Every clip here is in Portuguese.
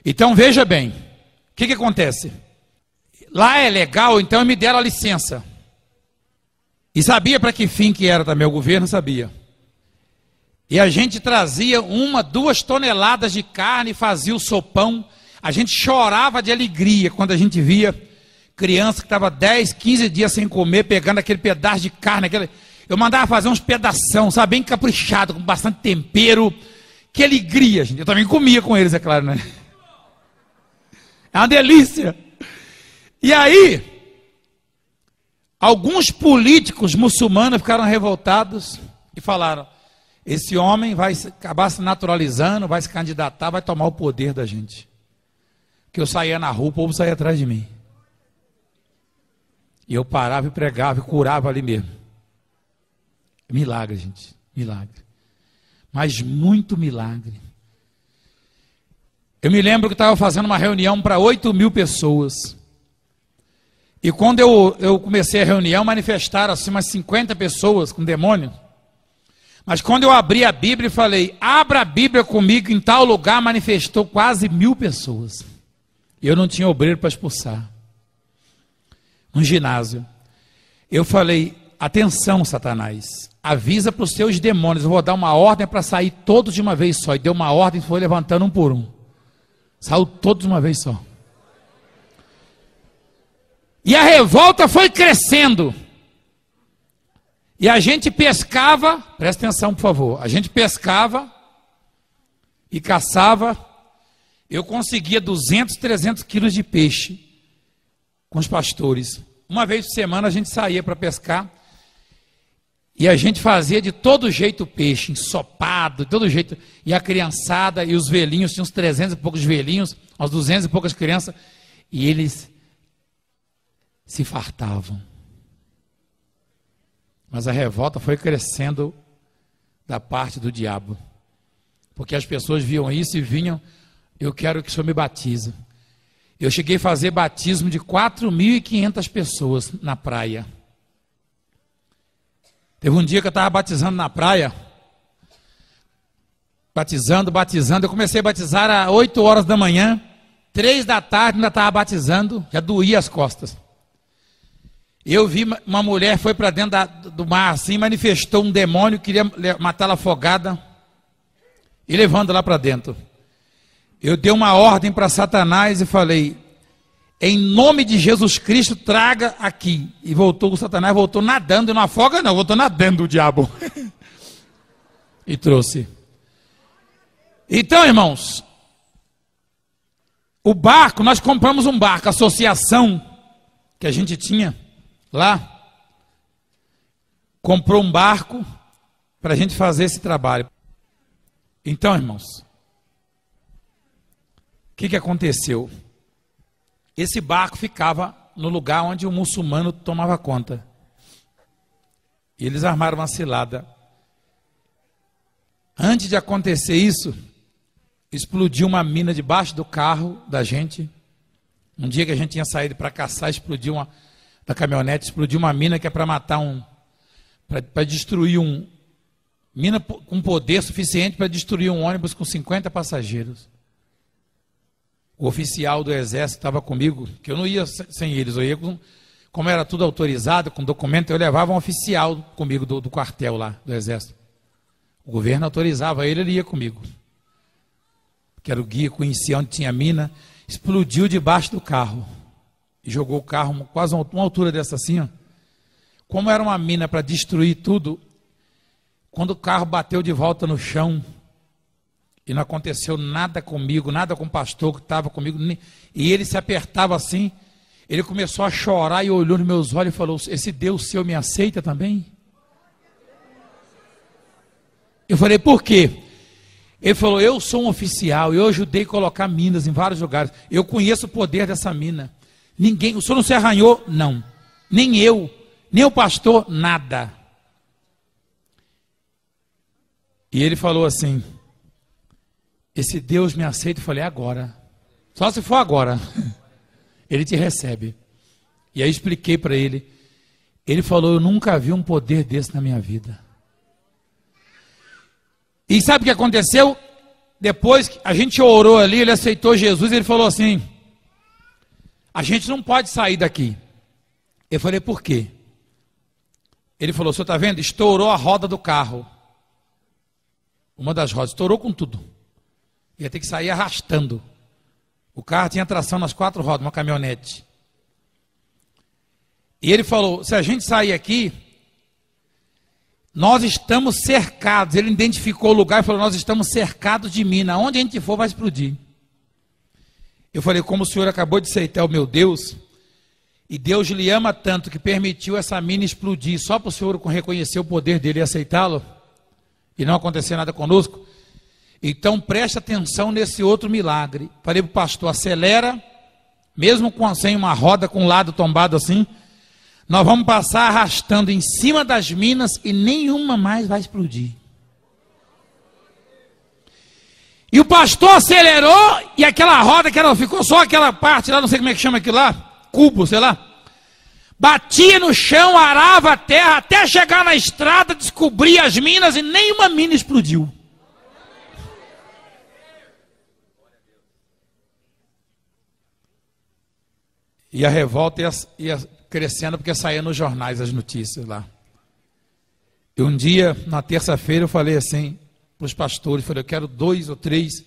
Então veja bem, o que acontece? Lá é legal, então me deram a licença. E sabia para que fim que era também, o governo sabia. E a gente trazia 1, 2 toneladas de carne, fazia o sopão. A gente chorava de alegria quando a gente via criança que estava 10, 15 dias sem comer, pegando aquele pedaço de carne. Eu mandava fazer uns pedação, sabe, bem caprichado, com bastante tempero. Que alegria, gente. Eu também comia com eles, é claro, né? É uma delícia. E aí, alguns políticos muçulmanos ficaram revoltados e falaram: esse homem vai acabar se naturalizando, vai se candidatar, vai tomar o poder da gente. Que eu saía na rua, o povo saía atrás de mim. E eu parava e pregava e curava ali mesmo. Milagre, gente, milagre. Mas muito milagre. Eu me lembro que estava fazendo uma reunião para 8.000 pessoas. E quando eu comecei a reunião, manifestaram assim umas 50 pessoas com demônio. Mas quando eu abri a Bíblia e falei: abra a Bíblia comigo, em tal lugar, manifestou quase 1.000 pessoas. E eu não tinha obreiro para expulsar. Um ginásio. Eu falei: atenção, Satanás, avisa para os seus demônios, eu vou dar uma ordem para sair todos de uma vez só. E deu uma ordem, foi levantando um por um. Saiu todos de uma vez só. E a revolta foi crescendo. E a gente pescava, presta atenção por favor, a gente pescava e caçava. Eu conseguia 200, 300 quilos de peixe com os pastores. Uma vez por semana a gente saía para pescar. E a gente fazia de todo jeito o peixe, ensopado, de todo jeito. E a criançada e os velhinhos, tinha uns 300 e poucos velhinhos, umas 200 e poucas crianças. E eles se fartavam. Mas a revolta foi crescendo da parte do diabo. Porque as pessoas viam isso e vinham: eu quero que o senhor me batize. Eu cheguei a fazer batismo de 4.500 pessoas na praia. Teve um dia que eu estava batizando na praia. Batizando. Eu comecei a batizar às 8 horas da manhã. 3 da tarde ainda estava batizando. Já doía as costas. Eu vi uma mulher, foi para dentro do mar assim, manifestou um demônio, queria matá-la afogada. E levando lá para dentro. Eu dei uma ordem para Satanás e falei: em nome de Jesus Cristo, traga aqui. E voltou, o Satanás voltou nadando, e não afoga não, voltou nadando o diabo. E trouxe. Então, irmãos, o barco, nós compramos um barco, a associação que a gente tinha lá, comprou um barco para a gente fazer esse trabalho. Então, irmãos, o que aconteceu? Esse barco ficava no lugar onde o muçulmano tomava conta. E eles armaram uma cilada. Antes de acontecer isso, explodiu uma mina debaixo do carro da gente. Um dia que a gente tinha saído para caçar, da caminhonete, explodiu uma mina que é para matar para destruir mina com poder suficiente para destruir um ônibus com 50 passageiros. O oficial do exército estava comigo, que eu não ia sem eles, eu ia como era tudo autorizado, com documento, eu levava um oficial comigo do quartel lá, do exército. O governo autorizava ele ia comigo. Que era o guia, conhecia onde tinha mina, explodiu debaixo do carro. E jogou o carro quase uma altura dessa assim, ó. Como era uma mina para destruir tudo, quando o carro bateu de volta no chão, e não aconteceu nada comigo, nada com o pastor que estava comigo, e ele se apertava assim, ele começou a chorar e olhou nos meus olhos e falou: esse Deus seu me aceita também? Eu falei: por quê? Ele falou: eu sou um oficial, eu ajudei a colocar minas em vários lugares, eu conheço o poder dessa mina. Ninguém, o senhor não se arranhou? Não. Nem eu, nem o pastor, nada. E ele falou assim: esse Deus me aceita. Eu falei: agora. Só se for agora. Ele te recebe. E aí expliquei para ele. Ele falou: eu nunca vi um poder desse na minha vida. E sabe o que aconteceu? depois que a gente orou ali, ele aceitou Jesus, ele falou assim: a gente não pode sair daqui. Eu falei: por quê? Ele falou: o senhor está vendo? Estourou a roda do carro. Uma das rodas, estourou com tudo. Ia ter que sair arrastando. O carro tinha tração nas 4 rodas, uma caminhonete. E ele falou: se a gente sair aqui, nós estamos cercados. Ele identificou o lugar e falou: nós estamos cercados de mina. Onde a gente for vai explodir. Eu falei: como o senhor acabou de aceitar o meu Deus, e Deus lhe ama tanto que permitiu essa mina explodir, só para o senhor reconhecer o poder dele e aceitá-lo, e não acontecer nada conosco, então preste atenção nesse outro milagre. Falei para o pastor: acelera, mesmo sem uma roda com o lado tombado assim, nós vamos passar arrastando em cima das minas e nenhuma mais vai explodir. E o pastor acelerou e aquela roda, ficou só aquela parte lá, não sei como é que chama aquilo lá, cubo, sei lá. Batia no chão, arava a terra, até chegar na estrada, descobria as minas e nenhuma mina explodiu. E a revolta ia crescendo, porque saía nos jornais as notícias lá. E um dia, na terça-feira, eu falei assim para os pastores, falei: eu quero 2 ou 3,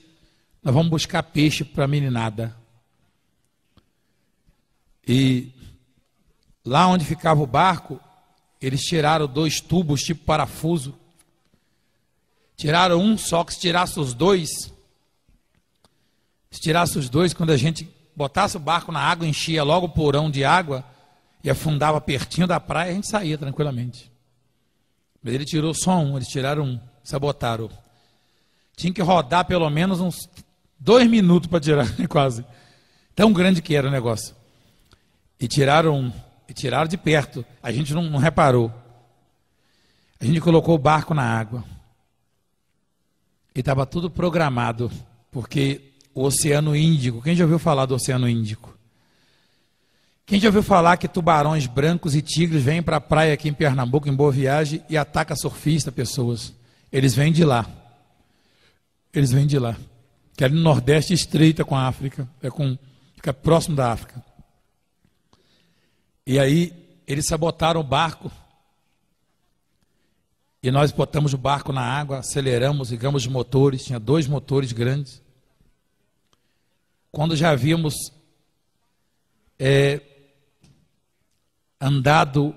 nós vamos buscar peixe para a meninada. E lá onde ficava o barco, eles tiraram 2 tubos, tipo parafuso. Tiraram um só, que se tirasse os dois, quando a gente botasse o barco na água, enchia logo o porão de água e afundava pertinho da praia, a gente saía tranquilamente. Mas ele tirou só um, eles tiraram um, sabotaram. Tinha que rodar pelo menos uns 2 minutos para tirar, quase. Tão grande que era o negócio. E tiraram de perto, a gente não reparou. A gente colocou o barco na água. E estava tudo programado, porque o Oceano Índico, quem já ouviu falar do Oceano Índico? Quem já ouviu falar que tubarões brancos e tigres vêm para a praia aqui em Pernambuco, em Boa Viagem, e atacam surfistas, pessoas? Eles vêm de lá. Que ali no Nordeste estreita com a África, fica próximo da África. E aí, eles sabotaram o barco. E nós botamos o barco na água, aceleramos, ligamos os motores, tinha 2 motores grandes. Quando já havíamos andado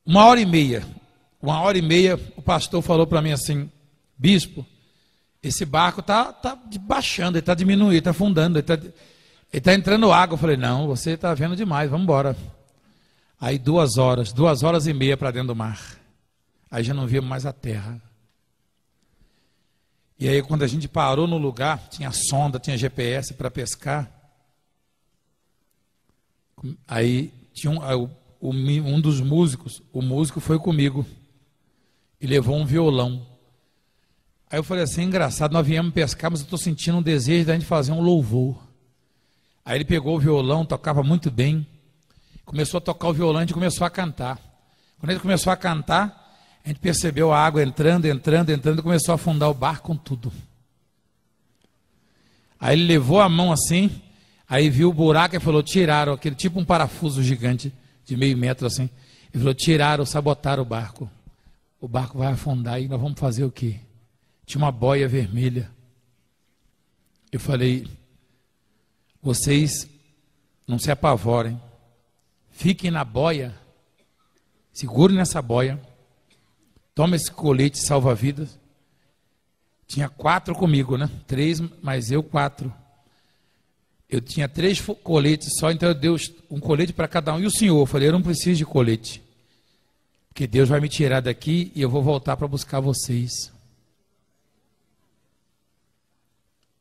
1h30, o pastor falou para mim assim: bispo, esse barco está baixando, ele está diminuindo, está afundando, ele está entrando água. Eu falei: não, você está vendo demais, vamos embora. Aí 2 horas e meia para dentro do mar. Aí já não via mais a terra. E aí quando a gente parou no lugar, tinha sonda, tinha GPS para pescar. Aí tinha um dos músicos, o músico foi comigo e levou um violão. Aí eu falei assim: engraçado, nós viemos pescar, mas eu estou sentindo um desejo da gente fazer um louvor. Aí ele pegou o violão, tocava muito bem, começou a tocar o violão, a gente começou a cantar. Quando ele começou a cantar, a gente percebeu a água entrando, e começou a afundar o barco com tudo. Aí ele levou a mão assim, aí viu o buraco e falou: tiraram aquele tipo um parafuso gigante de meio metro assim. Ele falou: tiraram, sabotaram o barco. O barco vai afundar e nós vamos fazer o quê? Tinha uma boia vermelha. Eu falei: vocês não se apavorem, fiquem na boia, segurem nessa boia, toma esse colete salva-vidas. Tinha 4 comigo, né? 3, mas eu 4. Eu tinha 3 coletes só, então eu dei um colete para cada um. E o senhor? Eu falei: eu não preciso de colete, porque Deus vai me tirar daqui e eu vou voltar para buscar vocês.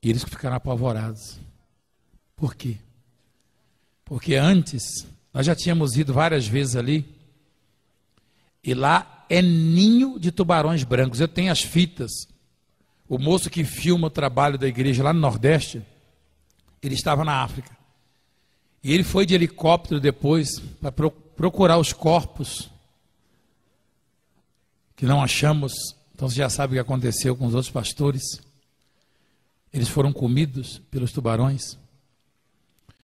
E eles ficaram apavorados. Por quê? Porque antes, nós já tínhamos ido várias vezes ali, e lá é ninho de tubarões brancos. Eu tenho as fitas. O moço que filma o trabalho da igreja lá no Nordeste, ele estava na África. E ele foi de helicóptero depois para procurar os corpos que não achamos. Então você já sabe o que aconteceu com os outros pastores. eles foram comidos pelos tubarões.